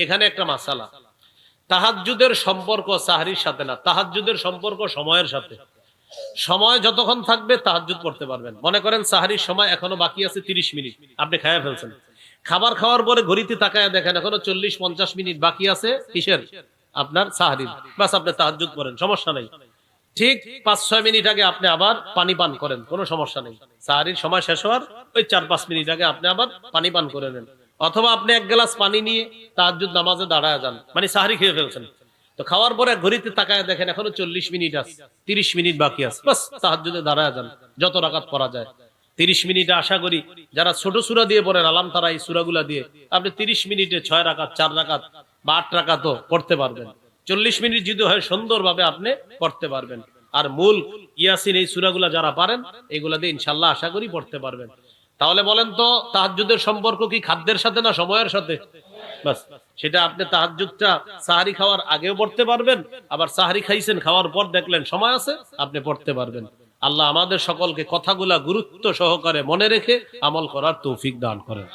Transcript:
এখানে একটা মাসালা, তাহাজ্জুদের সম্পর্ক সাহরির সাথে না, তাহাজ্জুদের সম্পর্ক সময়ের সাথে। সময় যতক্ষণ থাকবে তাহাজ্জুদ পড়তে পারবেন। মনে করেন সাহরির সময় এখনো বাকি আছে 30 মিনিট, আপনি খায়া ফেলছেন, খাবার খাওয়ার পরে ঘড়িতে তাকায় দেখেন এখনো 40-50 মিনিট বাকি আছে কিসের, আপনার সাহরির, বাস আপনি তাহাজ্জুদ পড়েন, সমস্যা নেই। ঠিক 5-6 মিনিট আগে আপনি আবার পানি পান করেন, কোনো সমস্যা নেই। সাহরির সময় শেষ হওয়ার ওই 4-5 মিনিট আগে আপনি আবার পানি পান করে নেন, অথবা আপনি এক গ্লাস পানি নিয়ে তাহাজ্জুদ নামাজে দাঁড়ায় যান, মানে সাহরি খেয়ে ফেলছেন। তো খাওয়ার পরে ঘড়িতে তাকায় দেখেন এখনো 40 মিনিট আছে, 30 মিনিট বাকি আছে, বাস তাহাজ্জুদে দাঁড়ায় যান, যত রাকাত পড়া যায়। 30 মিনিটে আশা করি যারা ছোট সূরা দিয়ে পড়েন, আলাম তারা এই সূরাগুলা দিয়ে আপনি 30 মিনিটে 6 রাকাত, 4 রাকাত বা 8 রাকাতও পড়তে পারবেন। 40 মিনিট যদি হয় সুন্দরভাবে আপনি পড়তে পারবেন। আর মূল ইয়াসিন এই সূরাগুলা যারা পারেন এগুলা দিয়ে ইনশাআল্লাহ আশা করি পড়তে পারবেন। তাহলে বলেন তো তাহাজ্জুদের সম্পর্ক কি খাদ্যের সাথে না সময়ের সাথে? বাস সেটা আপনি তাহাজ্জুদটা সাহরি খাওয়ার আগেও পড়তে পারবেন, আবার সাহরি খাইছেন খাওয়ার পর দেখলেন সময় আছে আপনি পড়তে পারবেন। আল্লাহ আমাদের সকলকে কথাগুলা গুরুত্ব সহকারে মনে রেখে আমল করার তৌফিক দান করেন।